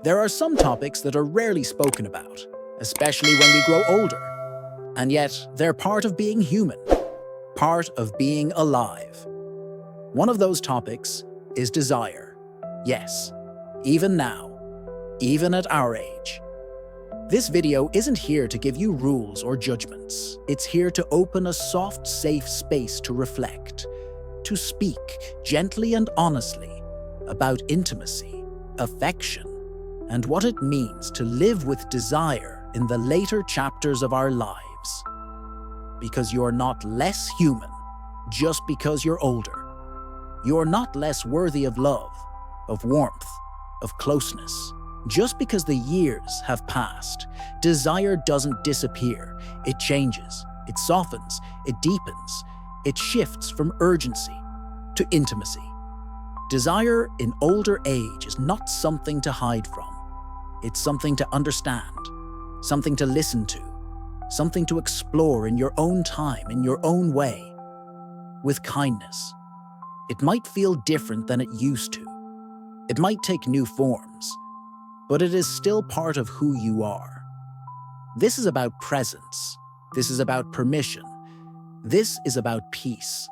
There are some topics that are rarely spoken about, especially when we grow older. And yet, they're part of being human, part of being alive. One of those topics is desire. Yes, even now, even at our age. This video isn't here to give you rules or judgments. It's here to open a soft, safe space to reflect, to speak gently and honestly about intimacy, affection, and what it means to live with desire in the later chapters of our lives. Because you're not less human just because you're older. You're not less worthy of love, of warmth, of closeness. Just because the years have passed, desire doesn't disappear. It changes, it softens, it deepens, it shifts from urgency to intimacy. Desire in older age is not something to hide from. It's something to understand, something to listen to, something to explore in your own time, in your own way, with kindness. It might feel different than it used to. It might take new forms, but it is still part of who you are. This is about presence. This is about permission. This is about peace.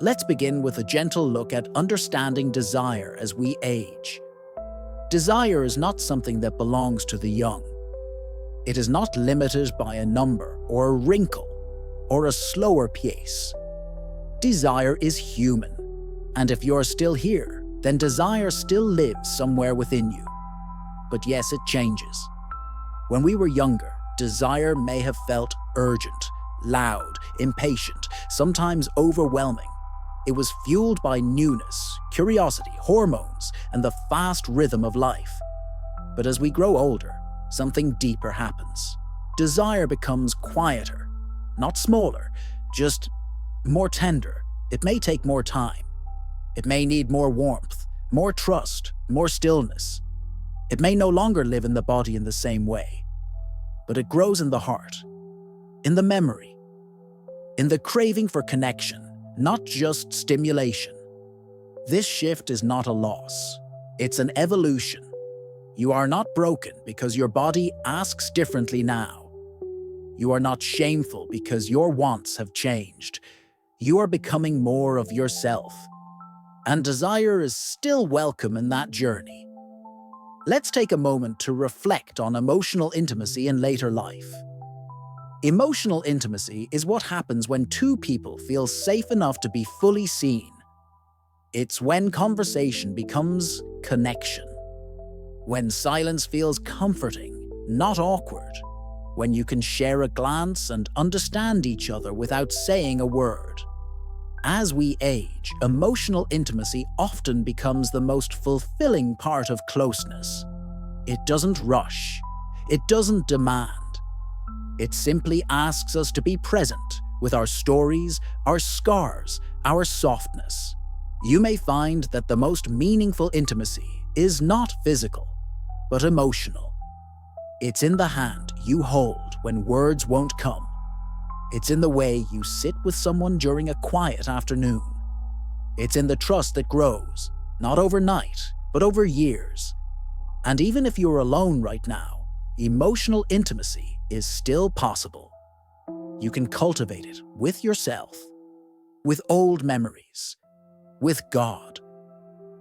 Let's begin with a gentle look at understanding desire as we age. Desire is not something that belongs to the young. It is not limited by a number or a wrinkle or a slower pace. Desire is human, and if you're still here, then desire still lives somewhere within you. But yes, it changes. When we were younger, desire may have felt urgent, loud, impatient, sometimes overwhelming. It was fueled by newness, curiosity, hormones, and the fast rhythm of life. But as we grow older, something deeper happens. Desire becomes quieter, not smaller, just more tender. It may take more time. It may need more warmth, more trust, more stillness. It may no longer live in the body in the same way, but it grows in the heart, in the memory, in the craving for connection, not just stimulation. This shift is not a loss. It's an evolution. You are not broken because your body asks differently now. You are not shameful because your wants have changed. You are becoming more of yourself. And desire is still welcome in that journey. Let's take a moment to reflect on emotional intimacy in later life. Emotional intimacy is what happens when two people feel safe enough to be fully seen. It's when conversation becomes connection. When silence feels comforting, not awkward. When you can share a glance and understand each other without saying a word. As we age, emotional intimacy often becomes the most fulfilling part of closeness. It doesn't rush. It doesn't demand. It simply asks us to be present with our stories, our scars, our softness. You may find that the most meaningful intimacy is not physical, but emotional. It's in the hand you hold when words won't come. It's in the way you sit with someone during a quiet afternoon. It's in the trust that grows, not overnight, but over years. And even if you're alone right now, emotional intimacy is still possible. You can cultivate it with yourself, with old memories, with God,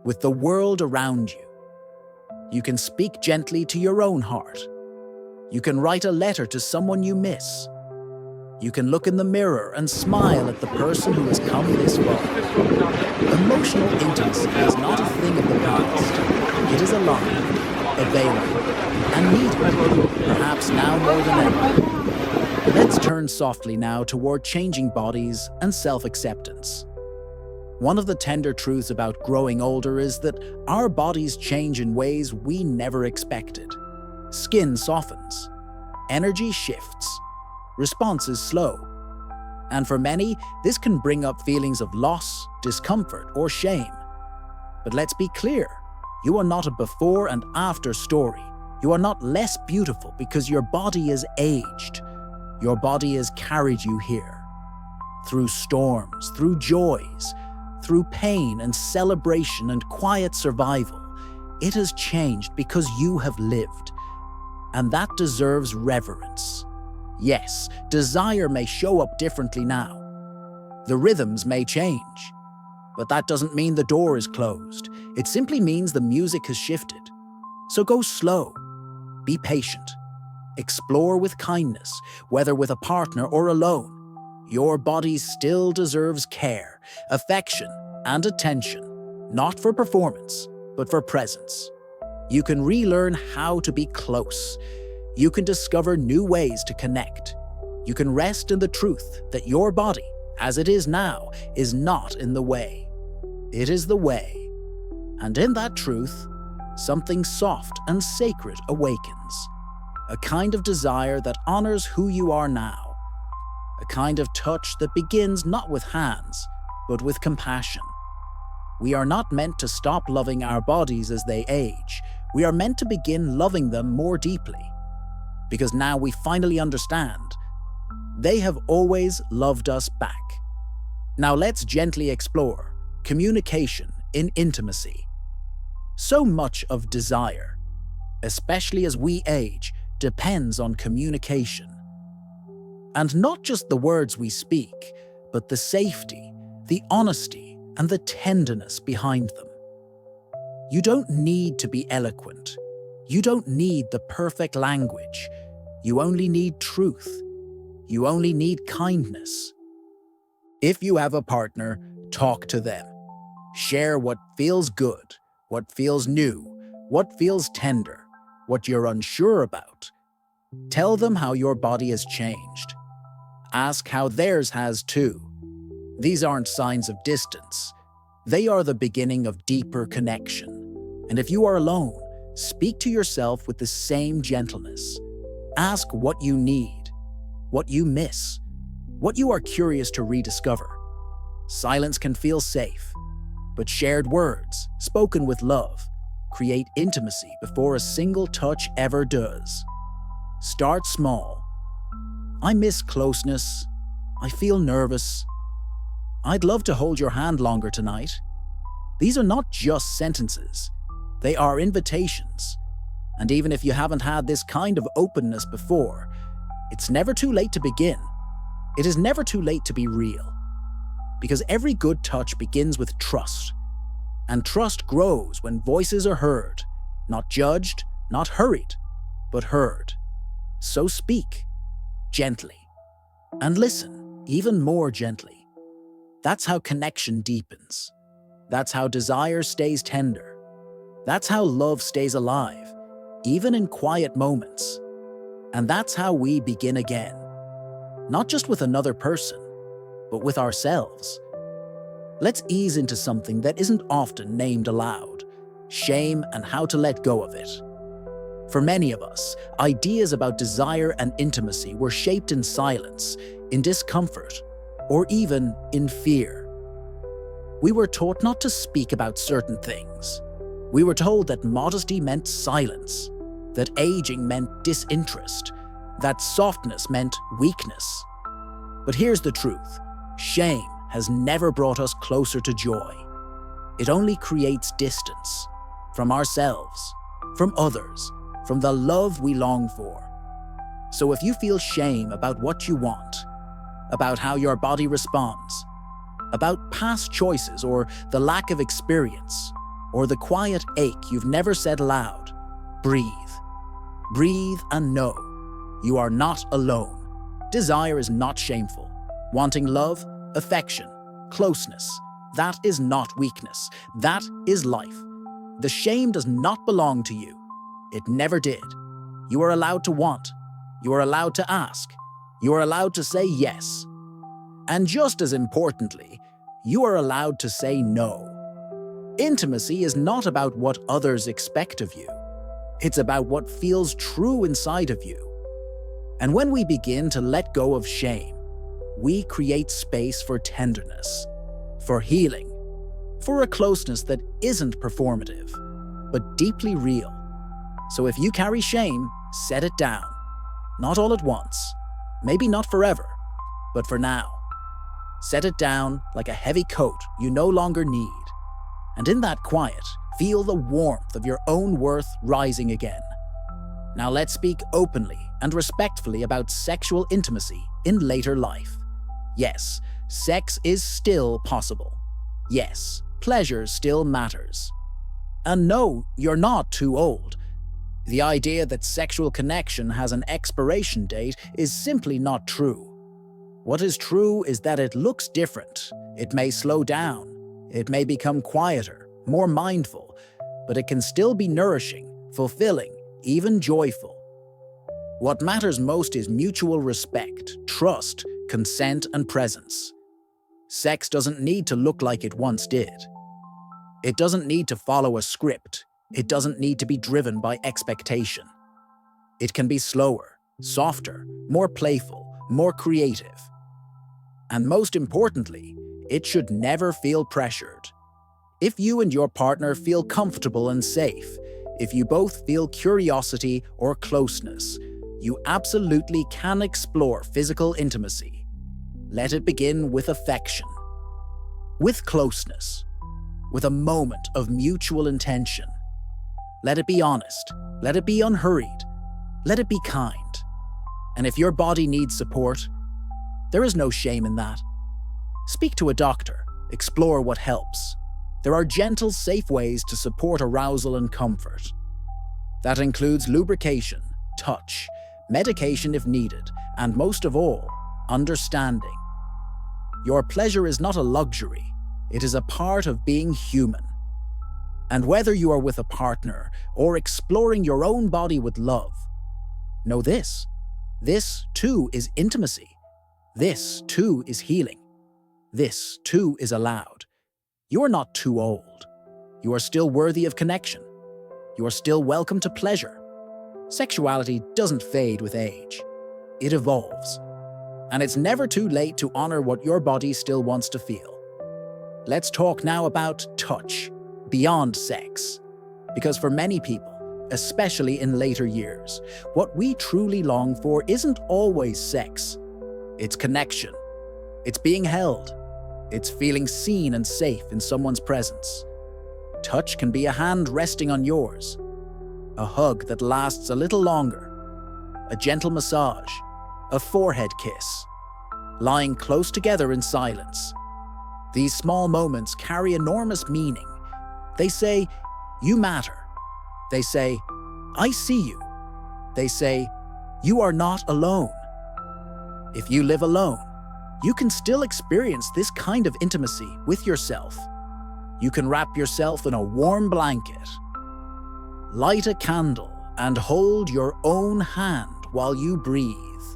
with the world around you. You can speak gently to your own heart. You can write a letter to someone you miss. You can look in the mirror and smile at the person who has come this far. Emotional intimacy is not a thing of the past. It is alive, available, and needed, perhaps now more than ever. Let's turn softly now toward changing bodies and self-acceptance. One of the tender truths about growing older is that our bodies change in ways we never expected. Skin softens, energy shifts, response is slow. And for many, this can bring up feelings of loss, discomfort, or shame. But let's be clear, you are not a before and after story. You are not less beautiful because your body is aged. Your body has carried you here. Through storms, through joys, through pain and celebration and quiet survival, It has changed because you have lived, and that deserves reverence. Yes, desire may show up differently now. The rhythms may change, but that doesn't mean the door is closed. It simply means the music has shifted. So go slow, be patient, explore with kindness, whether with a partner or alone. Your body still deserves care, affection, and attention, not for performance, but for presence. You can relearn how to be close. You can discover new ways to connect. You can rest in the truth that your body, as it is now, is not in the way. It is the way. And in that truth, something soft and sacred awakens. A kind of desire that honors who you are now. A kind of touch that begins not with hands, but with compassion. We are not meant to stop loving our bodies as they age. We are meant to begin loving them more deeply. Because now we finally understand, they have always loved us back. Now let's gently explore communication in intimacy. So much of desire, especially as we age, depends on communication. And not just the words we speak, but the safety, the honesty, and the tenderness behind them. You don't need to be eloquent. You don't need the perfect language. You only need truth. You only need kindness. If you have a partner, talk to them. Share what feels good, what feels new, what feels tender, what you're unsure about. Tell them how your body has changed. Ask how theirs has too. These aren't signs of distance. They are the beginning of deeper connection. And if you are alone, speak to yourself with the same gentleness. Ask what you need, what you miss, what you are curious to rediscover. Silence can feel safe, but shared words, spoken with love, create intimacy before a single touch ever does. Start small. I miss closeness. I feel nervous. I'd love to hold your hand longer tonight. These are not just sentences. They are invitations. And even if you haven't had this kind of openness before, it's never too late to begin. It is never too late to be real. Because every good touch begins with trust. And trust grows when voices are heard, not judged, not hurried, but heard. So speak, gently, and listen even more gently. That's how connection deepens. That's how desire stays tender. That's how love stays alive, even in quiet moments. And that's how we begin again. Not just with another person, but with ourselves. Let's ease into something that isn't often named aloud: shame and how to let go of it. For many of us, ideas about desire and intimacy were shaped in silence, in discomfort, or even in fear. We were taught not to speak about certain things. We were told that modesty meant silence, that aging meant disinterest, that softness meant weakness. But here's the truth: shame has never brought us closer to joy. It only creates distance from ourselves, from others, from the love we long for. So if you feel shame about what you want, about how your body responds, about past choices or the lack of experience, or the quiet ache you've never said aloud, breathe. Breathe and know you are not alone. Desire is not shameful. Wanting love, affection, closeness, that is not weakness. That is life. The shame does not belong to you. It never did. You are allowed to want. You are allowed to ask. You are allowed to say yes. And just as importantly, you are allowed to say no. Intimacy is not about what others expect of you. It's about what feels true inside of you. And when we begin to let go of shame, we create space for tenderness, for healing, for a closeness that isn't performative, but deeply real. So if you carry shame, set it down. Not all at once, maybe not forever, but for now. Set it down like a heavy coat you no longer need. And in that quiet, feel the warmth of your own worth rising again. Now let's speak openly and respectfully about sexual intimacy in later life. Yes, sex is still possible. Yes, pleasure still matters. And no, you're not too old. The idea that sexual connection has an expiration date is simply not true. What is true is that it looks different. It may slow down. It may become quieter, more mindful, but it can still be nourishing, fulfilling, even joyful. What matters most is mutual respect, trust, consent, and presence. Sex doesn't need to look like it once did. It doesn't need to follow a script. It doesn't need to be driven by expectation. It can be slower, softer, more playful, more creative. And most importantly, it should never feel pressured. If you and your partner feel comfortable and safe, if you both feel curiosity or closeness, you absolutely can explore physical intimacy. Let it begin with affection, with closeness, with a moment of mutual intention. Let it be honest, let it be unhurried, let it be kind. And if your body needs support, there is no shame in that. Speak to a doctor, explore what helps. There are gentle, safe ways to support arousal and comfort. That includes lubrication, touch, medication if needed, and most of all, understanding. Your pleasure is not a luxury, it is a part of being human. And whether you are with a partner or exploring your own body with love, know this too is intimacy. This too is healing. This too is allowed. You are not too old. You are still worthy of connection. You are still welcome to pleasure. Sexuality doesn't fade with age. It evolves. And it's never too late to honor what your body still wants to feel. Let's talk now about touch, beyond sex. Because for many people, especially in later years, what we truly long for isn't always sex. It's connection. It's being held. It's feeling seen and safe in someone's presence. Touch can be a hand resting on yours, a hug that lasts a little longer, a gentle massage, a forehead kiss, lying close together in silence. These small moments carry enormous meaning. They say, "You matter." They say, "I see you." They say, "You are not alone." If you live alone, you can still experience this kind of intimacy with yourself. You can wrap yourself in a warm blanket, light a candle, and hold your own hand while you breathe.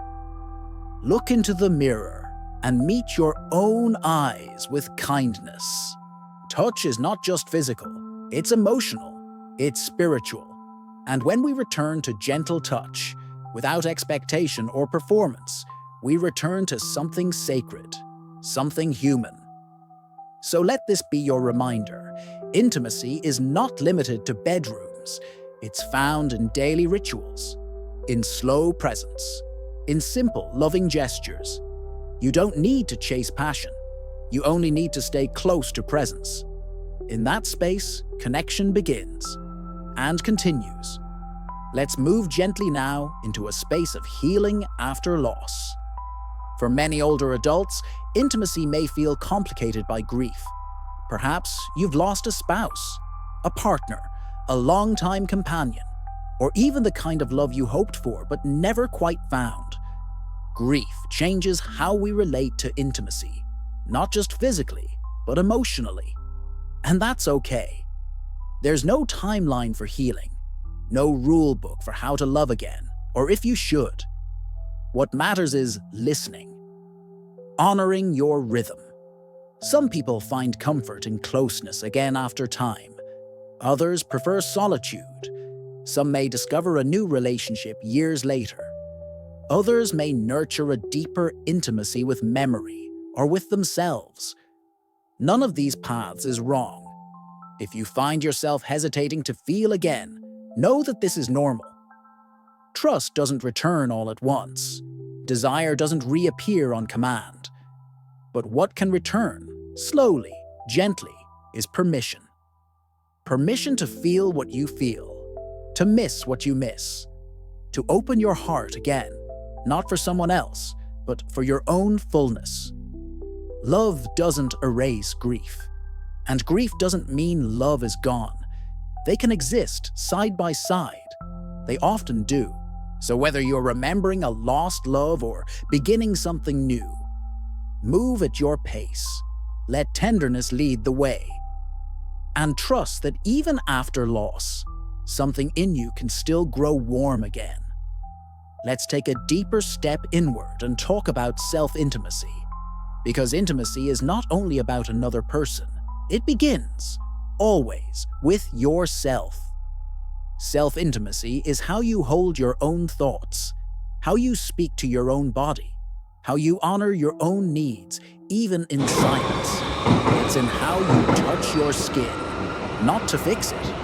Look into the mirror and meet your own eyes with kindness. Touch is not just physical, it's emotional, it's spiritual. And when we return to gentle touch, without expectation or performance, we return to something sacred, something human. So let this be your reminder. Intimacy is not limited to bedrooms. It's found in daily rituals, in slow presence, in simple, loving gestures. You don't need to chase passion. You only need to stay close to presence. In that space, connection begins and continues. Let's move gently now into a space of healing after loss. For many older adults, intimacy may feel complicated by grief. Perhaps you've lost a spouse, a partner, a longtime companion, or even the kind of love you hoped for but never quite found. Grief changes how we relate to intimacy, not just physically, but emotionally. And that's okay. There's no timeline for healing, no rule book for how to love again, or if you should. What matters is listening, honoring your rhythm. Some people find comfort in closeness again after time. Others prefer solitude. Some may discover a new relationship years later. Others may nurture a deeper intimacy with memory or with themselves. None of these paths is wrong. If you find yourself hesitating to feel again, know that this is normal. Trust doesn't return all at once. Desire doesn't reappear on command. But what can return, slowly, gently, is permission. Permission to feel what you feel, to miss what you miss, to open your heart again, not for someone else, but for your own fullness. Love doesn't erase grief, and grief doesn't mean love is gone. They can exist side by side. They often do. So whether you're remembering a lost love or beginning something new, move at your pace. Let tenderness lead the way. And trust that even after loss, something in you can still grow warm again. Let's take a deeper step inward and talk about self-intimacy. Because intimacy is not only about another person, it begins, always, with yourself. Self-intimacy is how you hold your own thoughts, how you speak to your own body, how you honor your own needs, even in silence. It's in how you touch your skin, not to fix it,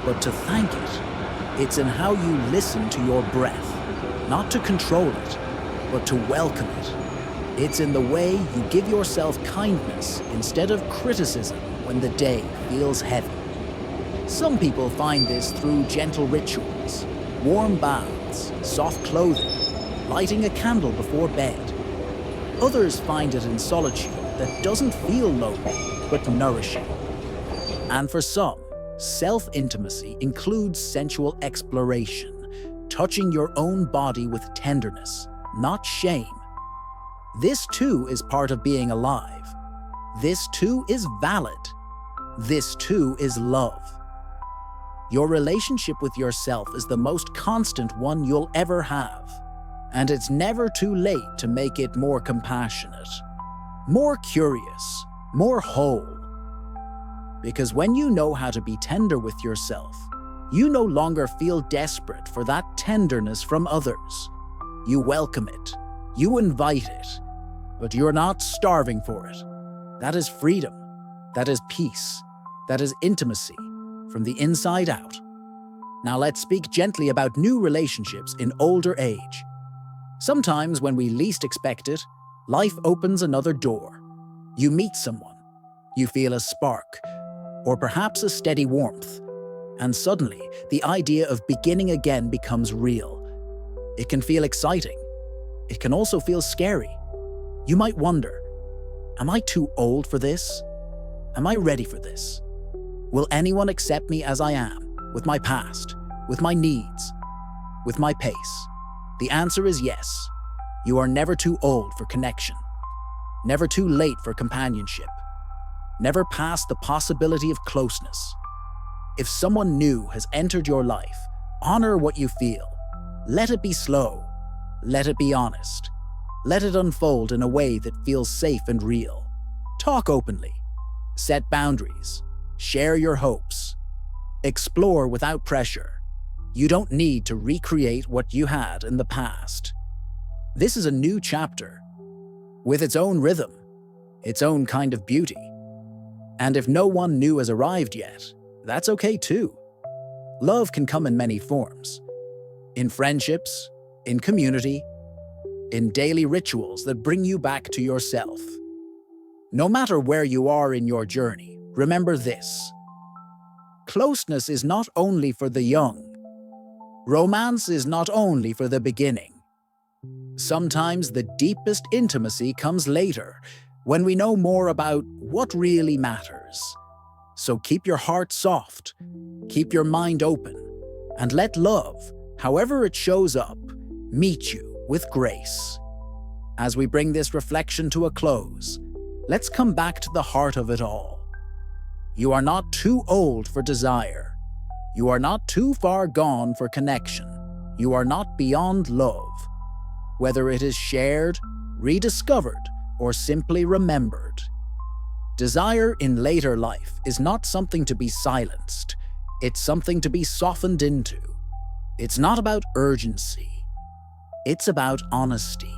but to thank it. It's in how you listen to your breath, not to control it, but to welcome it. It's in the way you give yourself kindness instead of criticism when the day feels heavy. Some people find this through gentle rituals, warm baths, soft clothing, lighting a candle before bed. Others find it in solitude that doesn't feel lonely, but nourishing. And for some, self-intimacy includes sensual exploration, touching your own body with tenderness, not shame. This too is part of being alive. This too is valid. This too is love. Your relationship with yourself is the most constant one you'll ever have, and it's never too late to make it more compassionate, more curious, more whole. Because when you know how to be tender with yourself, you no longer feel desperate for that tenderness from others. You welcome it, you invite it, but you're not starving for it. That is freedom, that is peace, that is intimacy from the inside out. Now let's speak gently about new relationships in older age. Sometimes when we least expect it, life opens another door. You meet someone, you feel a spark, or perhaps a steady warmth, and suddenly the idea of beginning again becomes real. It can feel exciting. It can also feel scary. You might wonder, am I too old for this? Am I ready for this? Will anyone accept me as I am, with my past, with my needs, with my pace? The answer is yes. You are never too old for connection, never too late for companionship, never past the possibility of closeness. If someone new has entered your life, honor what you feel. Let it be slow. Let it be honest. Let it unfold in a way that feels safe and real. Talk openly. Set boundaries. Share your hopes. Explore without pressure. You don't need to recreate what you had in the past. This is a new chapter, with its own rhythm, its own kind of beauty. And if no one new has arrived yet, that's okay too. Love can come in many forms. In friendships, in community, in daily rituals that bring you back to yourself. No matter where you are in your journey, remember this. Closeness is not only for the young. Romance is not only for the beginning. Sometimes the deepest intimacy comes later, when we know more about what really matters. So keep your heart soft, keep your mind open, and let love, however it shows up, meet you with grace. As we bring this reflection to a close, let's come back to the heart of it all. You are not too old for desire. You are not too far gone for connection. You are not beyond love. Whether it is shared, rediscovered, or simply remembered. Desire in later life is not something to be silenced. It's something to be softened into. It's not about urgency. It's about honesty.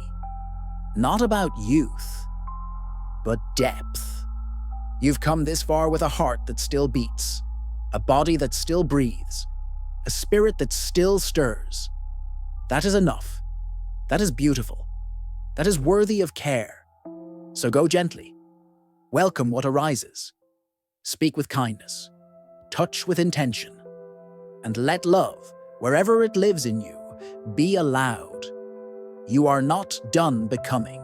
Not about youth, but depth. You've come this far with a heart that still beats, a body that still breathes, a spirit that still stirs. That is enough. That is beautiful. That is worthy of care. So go gently. Welcome what arises. Speak with kindness. touch with intention. And let love, wherever it lives in you, be allowed. You are not done becoming.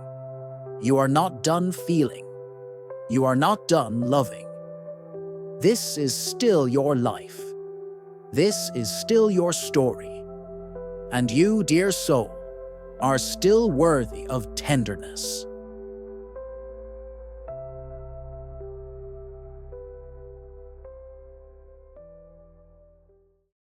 You are not done feeling. You are not done loving. This is still your life. This is still your story. And you, dear soul, are still worthy of tenderness.